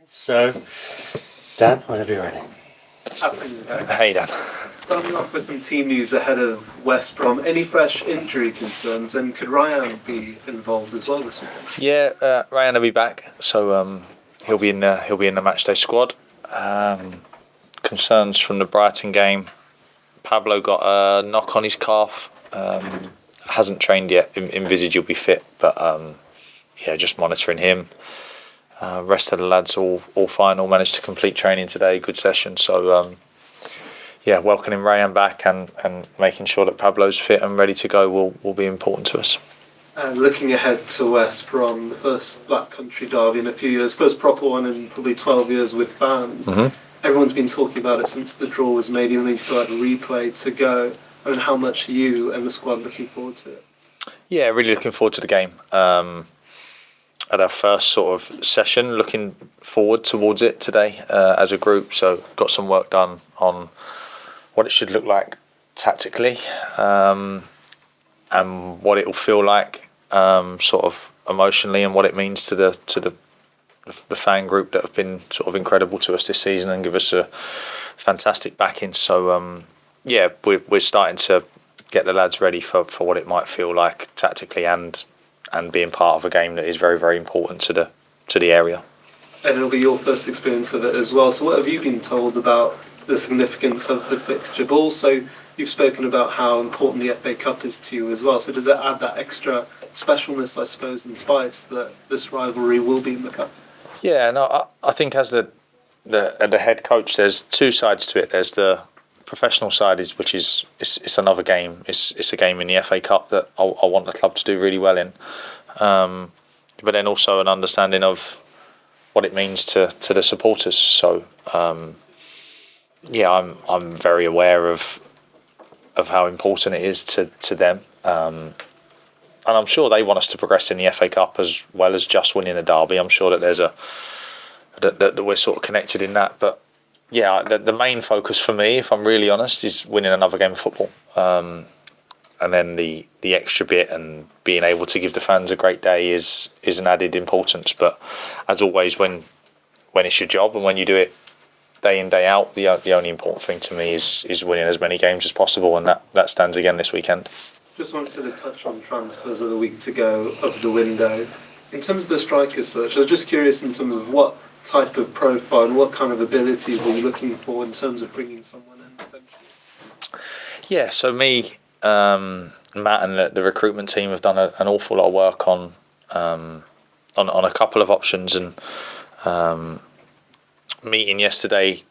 So, Dan, whenever you're ready. Hey, Dan. Starting off with some team news ahead of West Brom. Any fresh injury concerns, and could Ryan be involved as well this weekend? Yeah, Ryan will be back, so he'll be in the matchday squad. Concerns from the Brighton game. Pablo got a knock on his calf. Hasn't trained yet. Envisage he'll be fit, but just monitoring him. Rest of the lads all fine, all managed to complete training today. Good session. So welcoming Ryan back and making sure that Pablo's fit and ready to go will be important to us. And looking ahead to West Brom, the first Black Country derby in a few years, first proper one in probably 12 years with fans. Mm-hmm. Everyone's been talking about it since the draw was made, even though you still had a replay to go. I mean, how much are you and the squad looking forward to it? Yeah, really looking forward to the game. At our first sort of session, looking forward towards it today as a group. So got some work done on what it should look like tactically and what it will feel like sort of emotionally, and what it means to the fan group that have been sort of incredible to us this season and give us a fantastic backing. So we're starting to get the lads ready for what it might feel like tactically and being part of a game that is very, very important to the area. And it'll be your first experience of it as well. So what have you been told about the significance of the fixture? But also, you've spoken about how important the FA Cup is to you as well. So does it add that extra specialness, I suppose, and spice that this rivalry will be in the cup? Yeah, no, I think as the head coach, there's two sides to it. There's the professional side, which is another game. It's a game in the FA Cup that I want the club to do really well in. But then also an understanding of what it means to the supporters. So I'm very aware of how important it is to them. And I'm sure they want us to progress in the FA Cup as well as just winning a derby. I'm sure that that we're sort of connected in that. But yeah, the main focus for me, if I'm really honest, is winning another game of football. And then the extra bit and being able to give the fans a great day is an added importance. But as always, when it's your job and when you do it day in, day out, the only important thing to me is winning as many games as possible, and that stands again this weekend. Just wanted to touch on transfers of the week to go of the window. In terms of the striker search, I was just curious in terms of what type of profile and what kind of abilities are you looking for in terms of bringing someone in potentially? Yeah, so me, Matt and the recruitment team have done an awful lot of work on a couple of options, and meeting yesterday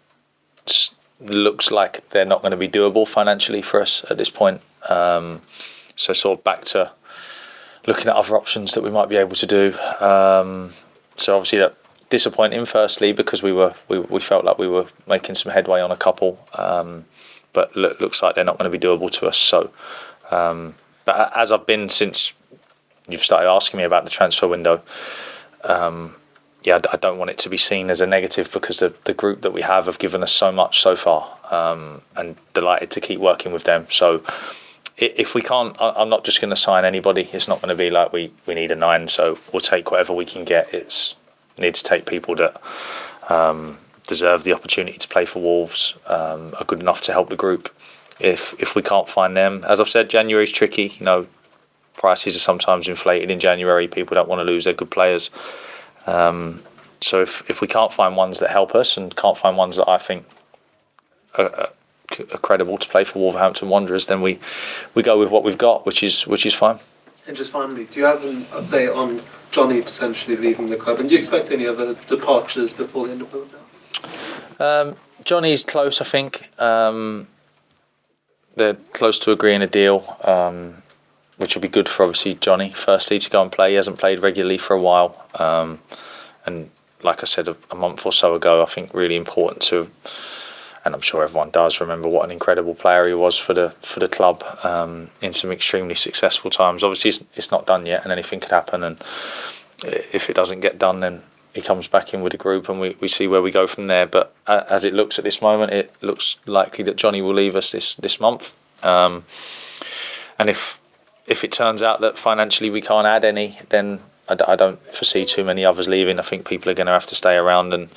looks like they're not going to be doable financially for us at this point. So sort of back to looking at other options that we might be able to do. So obviously that disappointing firstly because we felt like we were making some headway on a couple, but looks like they're not going to be doable to us. So but as I've been since you've started asking me about the transfer window, I don't want it to be seen as a negative because the group that we have given us so much so far, and delighted to keep working with them. So if we can't, I'm not just going to sign anybody. It's not going to be like we need a 9, so we'll take whatever we can get. Need to take people that deserve the opportunity to play for Wolves, are good enough to help the group. If we can't find them, as I've said, January's tricky. Prices are sometimes inflated in January. People don't want to lose their good players. So if we can't find ones that help us and can't find ones that I think are credible to play for Wolverhampton Wanderers, then we go with what we've got, which is fine. And just finally, do you have an update on Johnny potentially leaving the club, and do you expect any other departures before the end of the window? Johnny's close, I think. They're close to agreeing a deal, which will be good for obviously Johnny. Firstly, to go and play. He hasn't played regularly for a while, and like I said a month or so ago, I think really important to, and I'm sure everyone does remember what an incredible player he was for the club in some extremely successful times. Obviously, it's not done yet, and anything could happen. And if it doesn't get done, then he comes back in with the group, and we see where we go from there. But as it looks at this moment, it looks likely that Johnny will leave us this month. And if it turns out that financially we can't add any, then I don't foresee too many others leaving. I think people are going to have to stay around and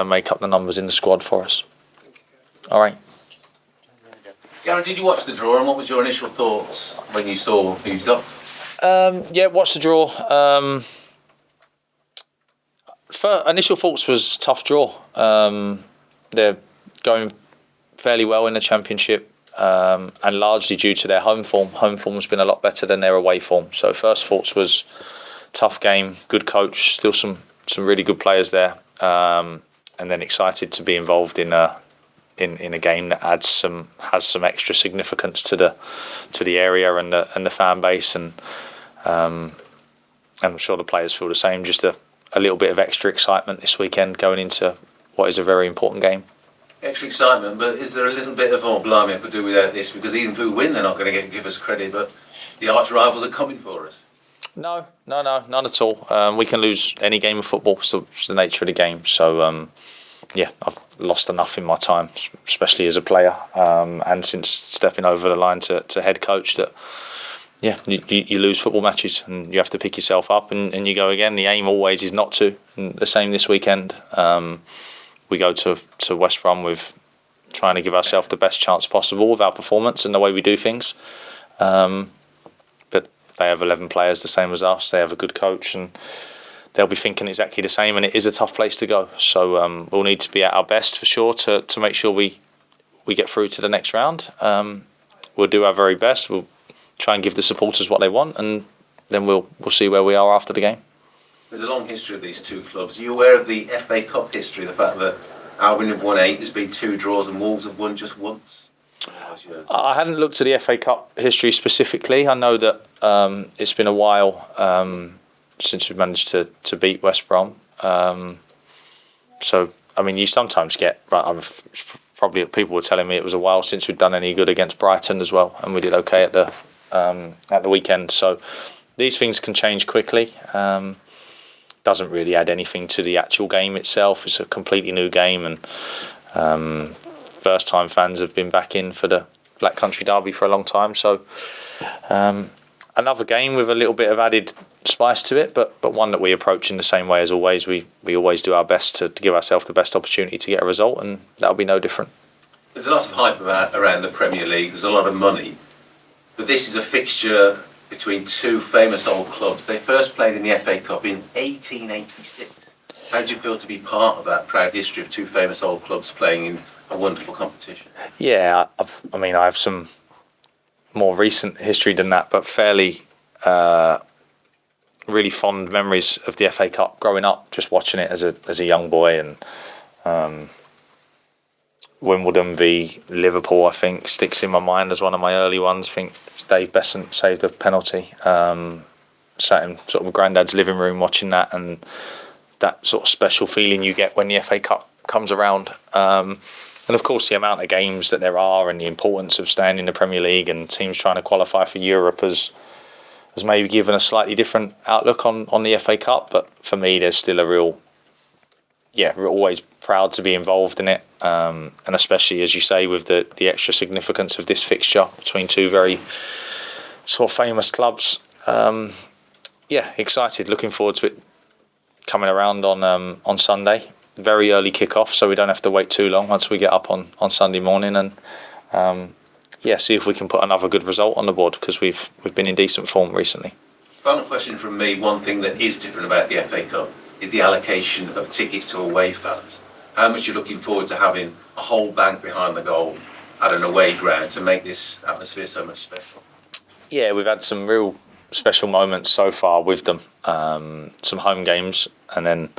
make up the numbers in the squad for us. All right. Gary, did you watch the draw, and what was your initial thoughts when you saw who you'd got? Yeah, watched the draw. Initial thoughts was tough draw. They're going fairly well in the Championship, and largely due to their home form. Home form's been a lot better than their away form. So first thoughts was tough game, good coach, still some really good players there, and then excited to be involved in a game that has some extra significance to the area and the fan base, and I'm sure the players feel the same. Just a little bit of extra excitement this weekend going into what is a very important game. Extra excitement, but is there a little bit of, oh blimey, I could do without this, because even if we win they're not going to give us credit, but the arch rivals are coming for us? No, none at all. We can lose any game of football. It's the nature of the game. So yeah, I've lost enough in my time, especially as a player, and since stepping over the line to head coach, that yeah, you lose football matches and you have to pick yourself up and you go again. The aim always is not to. And the same this weekend. We go to West Brom with trying to give ourselves the best chance possible with our performance and the way we do things. But they have 11 players the same as us. They have a good coach and they'll be thinking exactly the same, and it is a tough place to go. So we'll need to be at our best for sure to make sure we get through to the next round. We'll do our very best. We'll try and give the supporters what they want, and then we'll see where we are after the game. There's a long history of these two clubs. Are you aware of the FA Cup history, the fact that Albion have won 8, there's been 2 draws, and Wolves have won just once? I hadn't looked at the FA Cup history specifically. I know that it's been a while since we've managed to beat West Brom. So, I mean, you sometimes get... Probably people were telling me it was a while since we'd done any good against Brighton as well, and we did okay at the weekend. So these things can change quickly. Doesn't really add anything to the actual game itself. It's a completely new game, and first time fans have been back in for the Black Country Derby for a long time. So another game with a little bit of added spice to it, but one that we approach in the same way as always. We always do our best to give ourselves the best opportunity to get a result, and that'll be no different. There's a lot of hype around the Premier League. There's a lot of money, but this is a fixture between 2 famous old clubs. They first played in the FA Cup in 1886. How do you feel to be part of that proud history of 2 famous old clubs playing in a wonderful competition? Yeah, I have some more recent history than that, but fairly really fond memories of the FA Cup growing up, just watching it as a young boy, and Wimbledon v Liverpool, I think, sticks in my mind as one of my early ones. I think Dave Besant saved a penalty. Sat in sort of Grandad's living room watching that, and that sort of special feeling you get when the FA Cup comes around. And of course, the amount of games that there are and the importance of staying in the Premier League and teams trying to qualify for Europe has maybe given a slightly different outlook on the FA Cup. But for me, there's still a real, we're always proud to be involved in it. And especially, as you say, with the extra significance of this fixture between 2 very sort of famous clubs. Excited, looking forward to it coming around on Sunday. Very early kickoff, so we don't have to wait too long once we get up on Sunday morning, and see if we can put another good result on the board, because we've been in decent form recently. Final question from me. One thing that is different about the FA Cup is the allocation of tickets to away fans. How much you're looking forward to having a whole bank behind the goal at an away ground to make this atmosphere so much special? Yeah, we've had some real special moments so far with them. Some home games, and then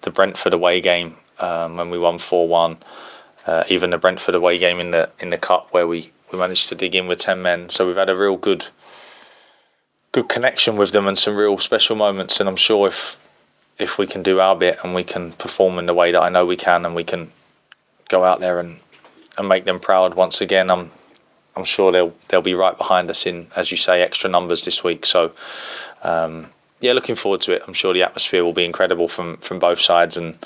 the Brentford away game when we won 4-1. Even the Brentford away game in the cup where we managed to dig in with 10 men. So we've had a real good connection with them and some real special moments. And I'm sure if we can do our bit and we can perform in the way that I know we can, and we can go out there and make them proud once again, I'm sure they'll be right behind us in, as you say, extra numbers this week. So looking forward to it. I'm sure the atmosphere will be incredible from both sides, and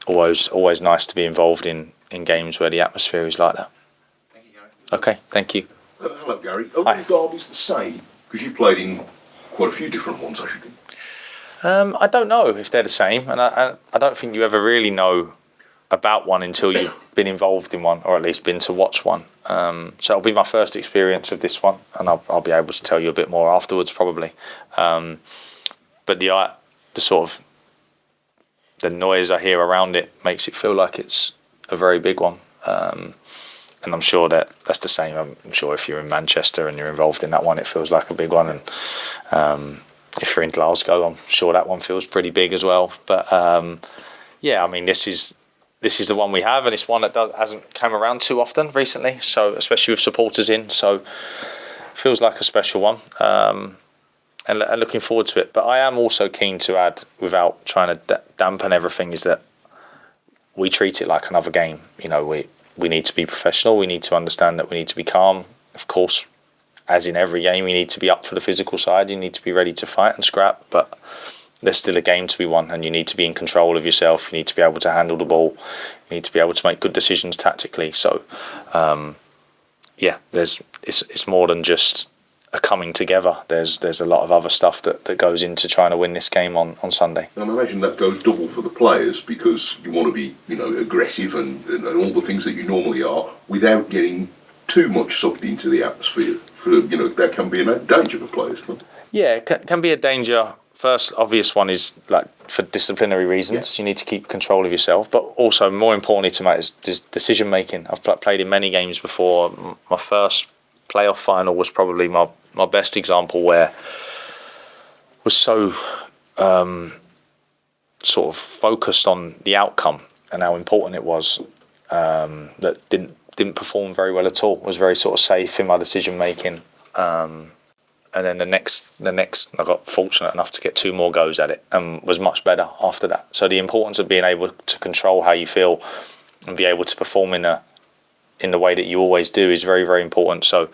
always nice to be involved in games where the atmosphere is like that. Thank you, Gary. Okay, thank you. Hello, Gary. Are all derbies the same? Because you played in quite a few different ones, I should think. I don't know if they're the same, and I don't think you ever really know about one until you've been involved in one, or at least been to watch one. So it'll be my first experience of this one, and I'll be able to tell you a bit more afterwards, probably. But the sort of the noise I hear around it makes it feel like it's a very big one. And I'm sure that's the same. I'm sure if you're in Manchester and you're involved in that one, it feels like a big one. And if you're in Glasgow, I'm sure that one feels pretty big as well. But yeah, I mean, this is the one we have, and it's one that hasn't come around too often recently. So especially with supporters in, so it feels like a special one. And looking forward to it. But I am also keen to add, without trying to dampen everything, is that we treat it like another game. You know, we need to be professional. We need to understand that we need to be calm. Of course, as in every game, you need to be up for the physical side. You need to be ready to fight and scrap. But there's still a game to be won, and you need to be in control of yourself. You need to be able to handle the ball. You need to be able to make good decisions tactically. So, yeah, it's more than just a coming together. There's a lot of other stuff that goes into trying to win this game on Sunday. And I imagine that goes double for the players, because you want to be, aggressive and all the things that you normally are, without getting too much sucked into the atmosphere. That can be a danger for players, can't it? Yeah, it can be a danger. First obvious one is like for disciplinary reasons. Yeah. You need to keep control of yourself, but also more importantly to me is decision making. I've played in many games before. My first playoff final was probably my best example, where was so sort of focused on the outcome and how important it was, that didn't perform very well at all. Was very sort of safe in my decision making. And then the next, I got fortunate enough to get 2 more goes at it, and was much better after that. So the importance of being able to control how you feel and be able to perform in the way that you always do is very, very important. So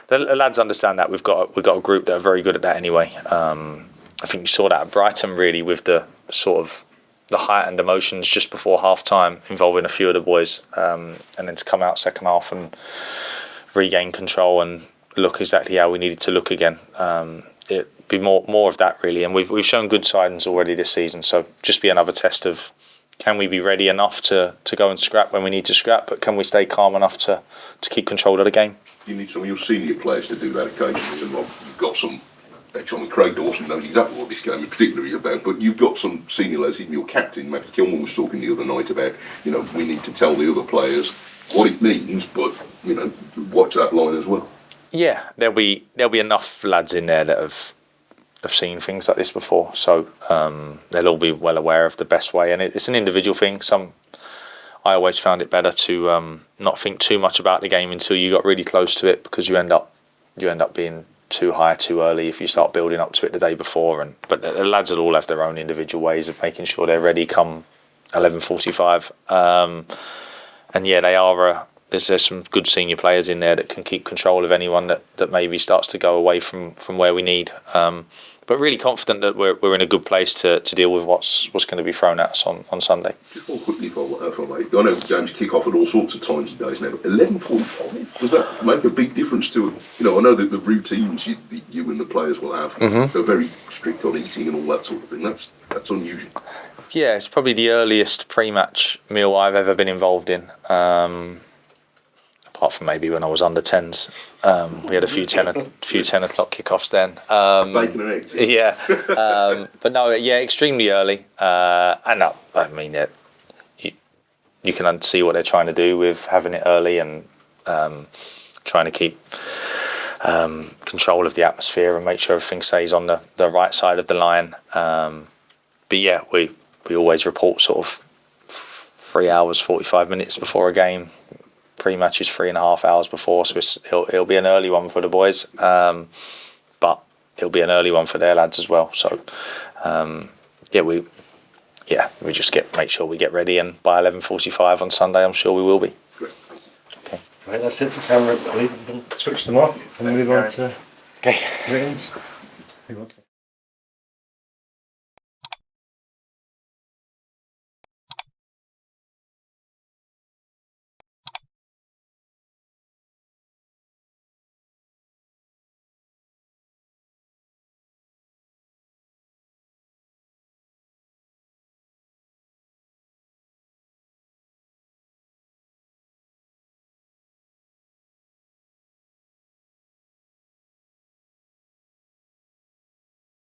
the lads understand that. We've got a group that are very good at that anyway. I think you saw that at Brighton, really, with the sort of the heightened emotions just before half time involving a few of the boys, and then to come out second half and regain control and look exactly how we needed to look again. It'd be more of that, really, and we've shown good signs already this season. So just be another test of, can we be ready enough to go and scrap when we need to scrap, but can we stay calm enough to keep control of the game? You need some of your senior players to do that occasionally, and you've got some. Actually, Craig Dawson knows exactly what this game is particularly about, but you've got some senior lads, even your captain, Matt Kilman, was talking the other night about, we need to tell the other players what it means, but, watch that line as well. Yeah, there'll be enough lads in there that have seen things like this before, so they'll all be well aware of the best way, and it's an individual thing. I always found it better to not think too much about the game until you got really close to it, because you end up being too high too early if you start building up to it the day before. But the lads will all have their own individual ways of making sure they're ready come 11:45. And yeah, they are. There's some good senior players in there that can keep control of anyone that maybe starts to go away from where we need. But really confident that we're in a good place to deal with what's going to be thrown at us on Sunday. Just one quickly, if I may. I know games kick off at all sorts of times and days now. 11:45, does that make a big difference to it? I know that the routines you and the players will have, they're very strict on eating and all that sort of thing. That's unusual. Yeah, it's probably the earliest pre-match meal I've ever been involved in. Apart from maybe when I was under 10s. We had a few 10 o'clock kickoffs then. Bacon and eggs. Yeah. But no, yeah, extremely early. And I mean, you can see what they're trying to do with having it early and trying to keep control of the atmosphere and make sure everything stays on the right side of the line. But yeah, we always report sort of 3 hours, 45 minutes before a game. Pre-match is 3.5 hours before, so it'll be an early one for the boys, but it'll be an early one for their lads as well. So we just make sure we get ready, and by 11:45 on Sunday, I'm sure we will be. Great. Okay, right, that's it for camera. We'll switch them off and move on to ratings. Who wants to?